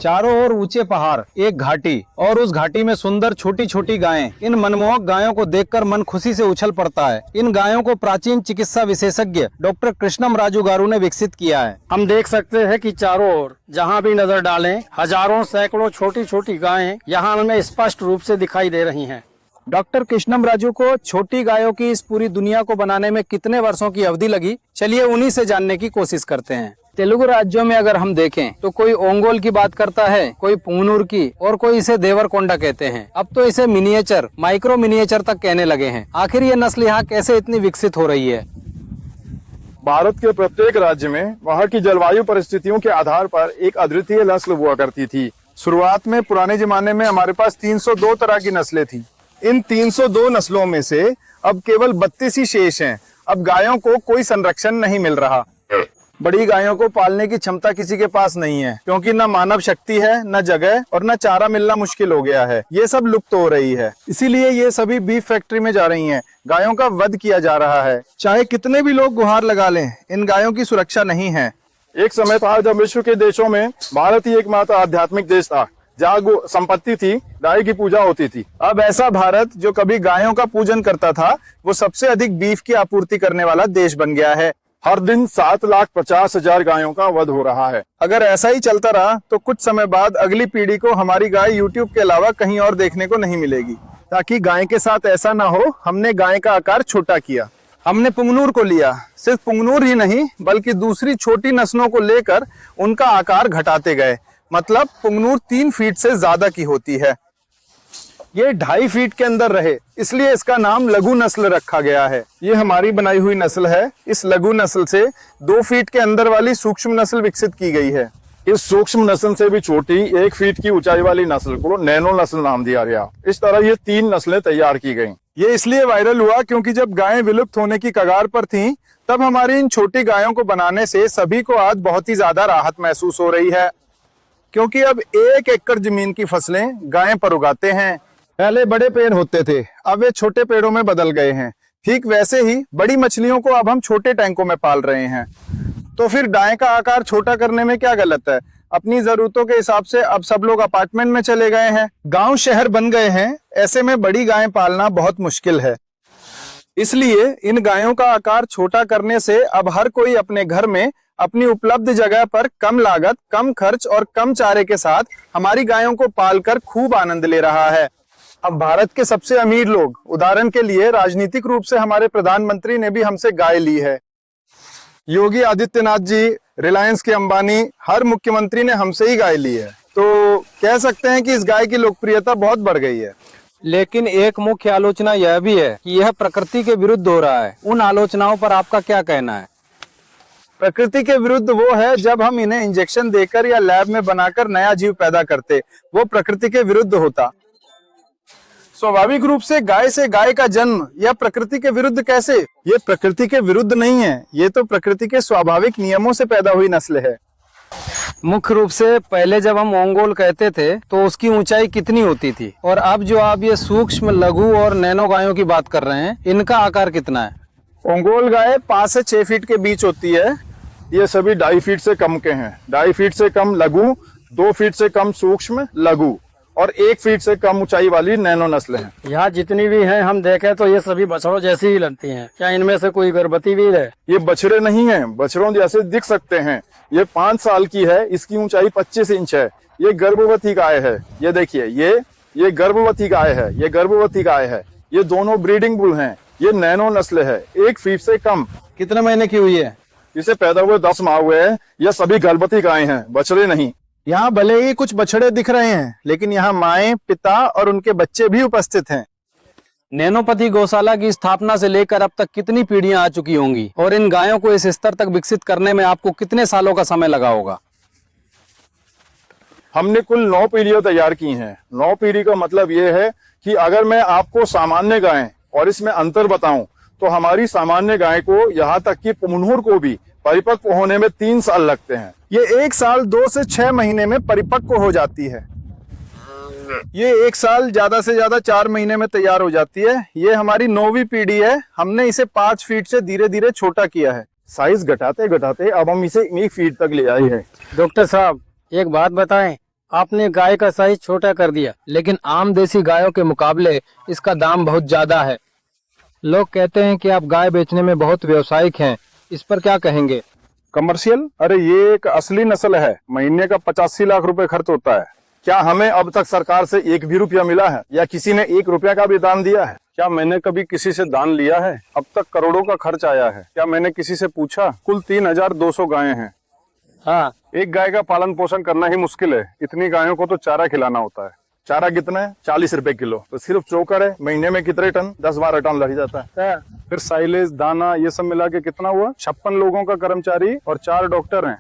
चारों ओर ऊंचे पहाड़, एक घाटी और उस घाटी में सुंदर छोटी छोटी गायें। इन मनमोहक गायों को देखकर मन खुशी से उछल पड़ता है। इन गायों को प्राचीन चिकित्सा विशेषज्ञ डॉक्टर कृष्णम राजू गारू ने विकसित किया है। हम देख सकते हैं कि चारों ओर जहाँ भी नजर डालें हजारों सैकड़ों छोटी छोटी गायें यहाँ हमें स्पष्ट रूप से दिखाई दे रही हैं। डॉक्टर कृष्णम राजू को छोटी गायों की इस पूरी दुनिया को बनाने में कितने वर्षों की अवधि लगी, चलिए उन्हीं से जानने की कोशिश करते हैं। तेलुगु राज्यों में अगर हम देखें तो कोई ओंगोल की बात करता है, कोई पुंगनूर की और कोई इसे देवरकोंडा कहते हैं। अब तो इसे मिनिएचर, माइक्रो मिनिएचर तक कहने लगे हैं। आखिर ये नस्ल यहाँ कैसे इतनी विकसित हो रही है? भारत के प्रत्येक राज्य में वहाँ की जलवायु परिस्थितियों के आधार पर एक अद्वितीय नस्ल हुआ करती थी। शुरुआत में पुराने जमाने में हमारे पास 302 तरह की नस्लें थी। इन 302 नस्लों में से अब केवल 32 ही शेष हैं। अब गायों को कोई संरक्षण नहीं मिल रहा। बड़ी गायों को पालने की क्षमता किसी के पास नहीं है, क्योंकि न मानव शक्ति है, न जगह और न चारा मिलना मुश्किल हो गया है। ये सब लुप्त हो रही है, इसीलिए ये सभी बीफ फैक्ट्री में जा रही हैं। गायों का वध किया जा रहा है। चाहे कितने भी लोग गुहार लगा लें, इन गायों की सुरक्षा नहीं है। एक समय था जब विश्व के देशों में भारत ही एकमात्र आध्यात्मिक देश था, जहाँ संपत्ति थी, गाय की पूजा होती थी। अब ऐसा भारत जो कभी गायों का पूजन करता था, वो सबसे अधिक बीफ की आपूर्ति करने वाला देश बन गया है। हर दिन 7,50,000 गायों का वध हो रहा है। अगर ऐसा ही चलता रहा तो कुछ समय बाद अगली पीढ़ी को हमारी गाय YouTube के अलावा कहीं और देखने को नहीं मिलेगी। ताकि गाय के साथ ऐसा ना हो, हमने गाय का आकार छोटा किया। हमने पुंगनूर को लिया। सिर्फ पुंगनूर ही नहीं, बल्कि दूसरी छोटी नस्लों को लेकर उनका आकार घटाते गए। मतलब पुंगनूर 3 फीट से ज्यादा की होती है। ये 2.5 फीट के अंदर रहे, इसलिए इसका नाम लघु नस्ल रखा गया है। ये हमारी बनाई हुई नस्ल है। इस लघु नस्ल से 2 फीट के अंदर वाली सूक्ष्म नस्ल विकसित की गई है। इस सूक्ष्म नस्ल से भी छोटी 1 फीट की ऊंचाई वाली नस्ल को नैनो नस्ल नाम दिया गया। इस तरह ये 3 नस्लें तैयार की गयी। ये इसलिए वायरल हुआ क्योंकि जब गायें विलुप्त होने की कगार पर थीं, तब हमारी इन छोटी गायों को बनाने से सभी को आज बहुत ही ज्यादा राहत महसूस हो रही है। क्योंकि अब 1 एकड़ जमीन की फसलें गायें पर उगाते हैं। पहले बड़े पेड़ होते थे, अब वे छोटे पेड़ों में बदल गए हैं। ठीक वैसे ही बड़ी मछलियों को अब हम छोटे टैंकों में पाल रहे हैं। तो फिर गाय का आकार छोटा करने में क्या गलत है? अपनी जरूरतों के हिसाब से अब सब लोग अपार्टमेंट में चले गए हैं, गांव शहर बन गए हैं। ऐसे में बड़ी गायें पालना बहुत मुश्किल है। इसलिए इन गायों का आकार छोटा करने से अब हर कोई अपने घर में अपनी उपलब्ध जगह पर कम लागत, कम खर्च और कम चारे के साथ हमारी गायों को पालकर खूब आनंद ले रहा है। अब भारत के सबसे अमीर लोग, उदाहरण के लिए राजनीतिक रूप से हमारे प्रधानमंत्री ने भी हमसे गाय ली है। योगी आदित्यनाथ जी, रिलायंस के अंबानी, हर मुख्यमंत्री ने हमसे ही गाय ली है। तो कह सकते हैं कि इस गाय की लोकप्रियता बहुत बढ़ गई है। लेकिन एक मुख्य आलोचना यह भी है कि यह प्रकृति के विरुद्ध हो रहा है। उन आलोचनाओं पर आपका क्या कहना है? प्रकृति के विरुद्ध वो है जब हम इन्हें इंजेक्शन देकर या लैब में बनाकर नया जीव पैदा करते, वो प्रकृति के विरुद्ध होता। स्वाभाविक रूप से गाय का जन्म या प्रकृति के विरुद्ध कैसे? ये प्रकृति के विरुद्ध नहीं है, ये तो प्रकृति के स्वाभाविक नियमों से पैदा हुई नस्ल है। मुख्य रूप से पहले जब हम ओंगोल कहते थे तो उसकी ऊंचाई कितनी होती थी, और अब जो आप ये सूक्ष्म, लघु और नैनो गायों की बात कर रहे हैं, इनका आकार कितना है? ओंगोल गाय 5 से 6 फीट के बीच होती है। ये सभी 2.5 फीट से कम के हैं। 2.5 फीट से कम लघु, 2 फीट से कम सूक्ष्म लघु और 1 फीट से कम ऊंचाई वाली नैनो नस्ल हैं। यहाँ जितनी भी हैं हम देखें तो ये सभी बछड़ों जैसी ही लगती हैं। क्या इनमें से कोई गर्भवती भी है? ये बछड़े नहीं हैं, बछड़ों जैसे दिख सकते हैं। ये 5 साल की है, इसकी ऊंचाई 25 इंच है। ये गर्भवती गाय है। ये देखिए, ये गर्भवती गाय है, ये गर्भवती गाय है। ये दोनों ब्रीडिंग बुल हैं। ये नैनो नस्ल है, 1 फीट से कम। कितने महीने की हुई है? इसे पैदा हुए 10 माह हुए हैं। ये सभी गर्भवती गाय हैं, बछड़े नहीं। यहाँ भले ही कुछ बछड़े दिख रहे हैं, लेकिन यहाँ माएं, पिता और उनके बच्चे भी उपस्थित हैं। नैनोपैथी गौशाला की स्थापना से लेकर अब तक कितनी पीढ़ियां आ चुकी होंगी, और इन गायों को इस स्तर तक विकसित करने में आपको कितने सालों का समय लगा होगा? हमने कुल 9 पीढ़ियां तैयार की हैं। 9 पीढ़ी का मतलब ये है कि अगर मैं आपको सामान्य गाय और इसमें अंतर बताऊं, तो हमारी सामान्य गाय को यहाँ तक कि पुंगनूर को भी परिपक्व होने में 3 साल लगते हैं। ये 1 साल 2 से 6 महीने में परिपक्व हो जाती है। ये 1 साल ज्यादा से ज्यादा 4 महीने में तैयार हो जाती है। ये हमारी 9वीं पीढ़ी है। हमने इसे 5 फीट से धीरे धीरे छोटा किया है। साइज घटाते घटाते अब हम इसे 1 फीट तक ले आए हैं। डॉक्टर साहब, एक बात बताएं, आपने गाय का साइज छोटा कर दिया। लेकिन आम देसी गायों के मुकाबले इसका दाम बहुत ज्यादा है। लोग कहते हैं कि आप गाय बेचने में बहुत व्यावसायिक हैं, इस पर क्या कहेंगे? कमर्शियल? अरे ये एक असली नस्ल है, महीने का 85 लाख रुपए खर्च होता है। क्या हमें अब तक सरकार से एक भी रुपया मिला है या किसी ने 1 रुपया का भी दान दिया है? क्या मैंने कभी किसी से दान लिया है? अब तक करोड़ों का खर्च आया है। क्या मैंने किसी से पूछा? कुल 3200 गायें हैं। हाँ, एक गाय का पालन पोषण करना ही मुश्किल है। इतनी गायों को तो चारा खिलाना होता है। चारा कितना है? 40 रुपए किलो। तो सिर्फ चोकर है, महीने में कितने टन? 10-12 टन लग जाता है। फिर साइलेज, दाना, ये सब मिला के कितना हुआ? 56 लोगों का कर्मचारी और 4 डॉक्टर हैं।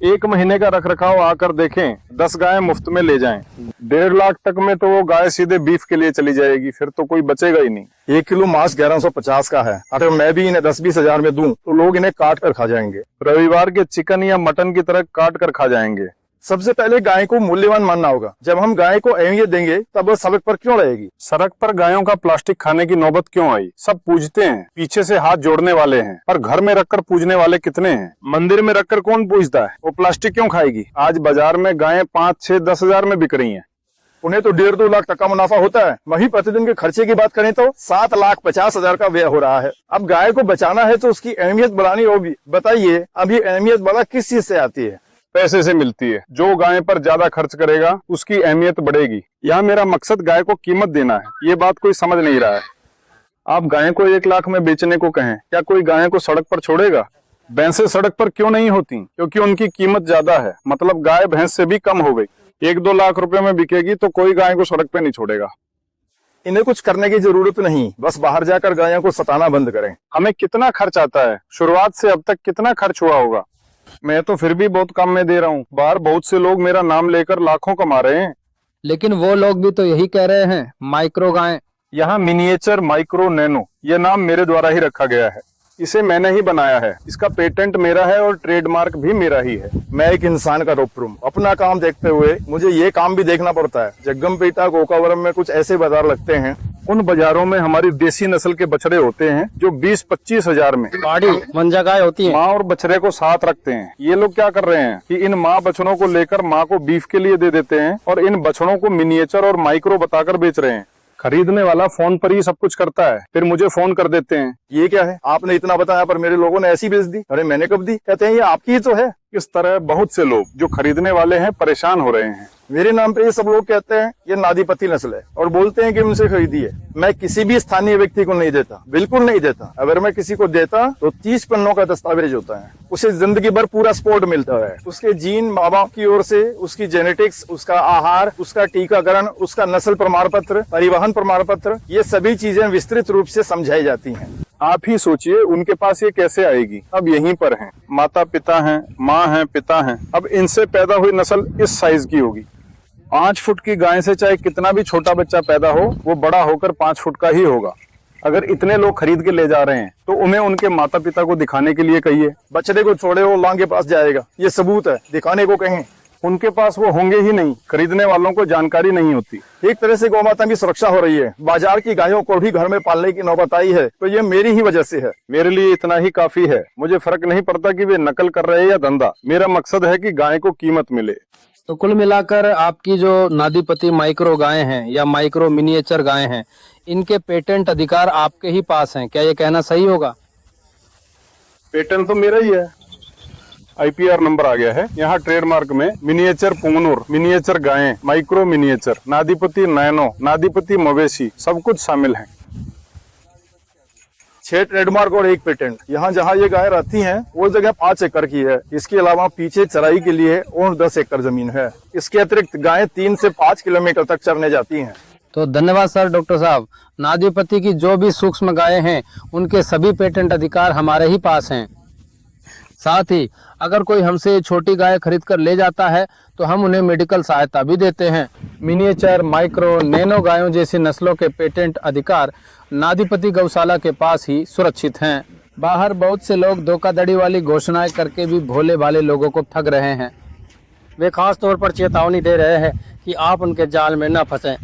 1 महीने का रख रखाव आकर देखें, 10 गायें मुफ्त में ले जाएं। 1.5 लाख तक में तो वो गाय सीधे बीफ के लिए चली जाएगी, फिर तो कोई बचेगा ही नहीं। 1 किलो मांस 1150 का है। अगर मैं भी इन्हें 10-20 हजार में दूं तो लोग इन्हें काट कर खा जाएंगे। रविवार के चिकन या मटन की तरह काट कर खा जाएंगे। सबसे पहले गाय को मूल्यवान मानना होगा। जब हम गाय को अहमियत देंगे तब वो सड़क पर क्यों रहेगी? सड़क पर गायों का प्लास्टिक खाने की नौबत क्यों आई? सब पूजते हैं, पीछे से हाथ जोड़ने वाले हैं, पर घर में रखकर पूजने वाले कितने हैं? मंदिर में रखकर कौन पूजता है? वो प्लास्टिक क्यों खाएगी? आज बाजार में गायें 5, 6, 10 हजार में बिक रही हैं। उन्हें तो 1.5-2 लाख तक का मुनाफा होता है। वहीं प्रतिदिन के खर्चे की बात करें तो 7,50,000 का व्यय हो रहा है। अब गाय को बचाना है तो उसकी अहमियत बढ़ानी होगी। बताइए, अभी अहमियत बढ़ा किस चीज से आती है? पैसे से मिलती है। जो गाय पर ज्यादा खर्च करेगा उसकी अहमियत बढ़ेगी। यहाँ मेरा मकसद गाय को कीमत देना है, ये बात कोई समझ नहीं रहा है। आप गाय को 1 लाख में बेचने को कहें, क्या कोई गाय को सड़क पर छोड़ेगा? भैंसें सड़क पर क्यों नहीं होती? क्योंकि उनकी कीमत ज्यादा है। मतलब गाय भैंस से भी कम हो गई। 1-2 लाख रुपए में बिकेगी तो कोई गाय को सड़क पे नहीं छोड़ेगा। इन्हें कुछ करने की जरूरत नहीं, बस बाहर जाकर गायों को सताना बंद करें। हमें कितना खर्च आता है? शुरुआत से अब तक कितना खर्च हुआ होगा? मैं तो फिर भी बहुत कम में दे रहा हूँ। बाहर बहुत से लोग मेरा नाम लेकर लाखों कमा रहे हैं। लेकिन वो लोग भी तो यही कह रहे हैं, माइक्रो गायें। यहाँ मिनिएचर, माइक्रो, नैनो, ये नाम मेरे द्वारा ही रखा गया है। इसे मैंने ही बनाया है। इसका पेटेंट मेरा है और ट्रेडमार्क भी मेरा ही है। मैं एक इंसान का डॉक्टर, अपना काम देखते हुए मुझे ये काम भी देखना पड़ता है। जगमपेटा, गोकावरम में कुछ ऐसे बाजार लगते हैं। उन बाजारों में हमारी देसी नस्ल के बछड़े होते हैं जो 20-25 हजार में गाड़ी मंजा गाय होती है। माँ और बछड़े को साथ रखते हैं। ये लोग क्या कर रहे हैं कि इन माँ बछड़ों को लेकर माँ को बीफ के लिए दे देते हैं और इन बछड़ों को मिनिएचर और माइक्रो बताकर बेच रहे हैं। खरीदने वाला फोन पर ही सब कुछ करता है, फिर मुझे फोन कर देते हैं, ये क्या है, आपने इतना बताया पर मेरे लोगों ने ऐसी बेच दी। अरे मैंने कब दी? कहते हैं ये आपकी ही तो है। इस तरह बहुत से लोग जो खरीदने वाले हैं परेशान हो रहे हैं। मेरे नाम पे ये सब लोग कहते हैं ये नादीपति नस्ल है और बोलते हैं कि उनसे खरीदी है। मैं किसी भी स्थानीय व्यक्ति को नहीं देता, बिल्कुल नहीं देता। अगर मैं किसी को देता तो 30 पन्नों का दस्तावेज होता है। उसे जिंदगी भर पूरा सपोर्ट मिलता है। उसके जीन माँ बाप की ओर से, उसकी जेनेटिक्स, उसका आहार, उसका टीकाकरण, उसका नस्ल प्रमाण पत्र, परिवहन प्रमाण पत्र, ये सभी चीजें विस्तृत रूप से समझाई जाती हैं। आप ही सोचिए उनके पास ये कैसे आएगी? अब यहीं पर हैं, माता पिता हैं, माँ हैं, पिता हैं। अब इनसे पैदा हुई नस्ल इस साइज की होगी। 5 फुट की गाय से चाहे कितना भी छोटा बच्चा पैदा हो, वो बड़ा होकर 5 फुट का ही होगा। अगर इतने लोग खरीद के ले जा रहे हैं तो उन्हें उनके माता पिता को दिखाने के लिए कहिए। बछड़े को छोड़े वो लांग के पास जाएगा, ये सबूत है। दिखाने को कहें, उनके पास वो होंगे ही नहीं। खरीदने वालों को जानकारी नहीं होती। एक तरह से गौ माता की सुरक्षा हो रही है। बाजार की गायों को भी घर में पालने की नौबत आई है तो ये मेरी ही वजह से है। मेरे लिए इतना ही काफी है। मुझे फर्क नहीं पड़ता कि वे नकल कर रहे हैं या धंधा। मेरा मकसद है कि गाय को कीमत मिले। तो कुल मिलाकर आपकी जो नादीपति माइक्रो गायें हैं या माइक्रो मिनिएचर गायें हैं, इनके पेटेंट अधिकार आपके ही पास हैं, क्या ये कहना सही होगा? पेटेंट तो मेरा ही है। IPR नंबर आ गया है। यहाँ ट्रेडमार्क में मिनिएचर पुंगनूर, मिनिएचर गायें, माइक्रो मिनिएचर, नादीपति नैनो, नादीपति मवेशी, सब कुछ शामिल है। 6 ट्रेडमार्क और 1 पेटेंट। यहाँ जहाँ ये गाय रहती हैं वो जगह 5 एकड़ की है। इसके अलावा पीछे चराई के लिए और 10 एकड़ जमीन है। इसके अतिरिक्त गायें 3 से 5 किलोमीटर तक चरने जाती हैं। तो धन्यवाद सर, डॉक्टर साहब। नादीपति की जो भी सूक्ष्म गायें हैं उनके सभी पेटेंट अधिकार हमारे ही पास हैं। साथ ही अगर कोई हमसे छोटी गाय खरीद कर ले जाता है तो हम उन्हें मेडिकल सहायता भी देते हैं। मिनिएचर, माइक्रो, नैनो गायों जैसी नस्लों के पेटेंट अधिकार नादीपति गौशाला के पास ही सुरक्षित हैं। बाहर बहुत से लोग धोखाधड़ी वाली घोषणाएं करके भी भोले भाले लोगों को ठग रहे हैं। वे खास तौर पर चेतावनी दे रहे हैं कि आप उनके जाल में न फंसें।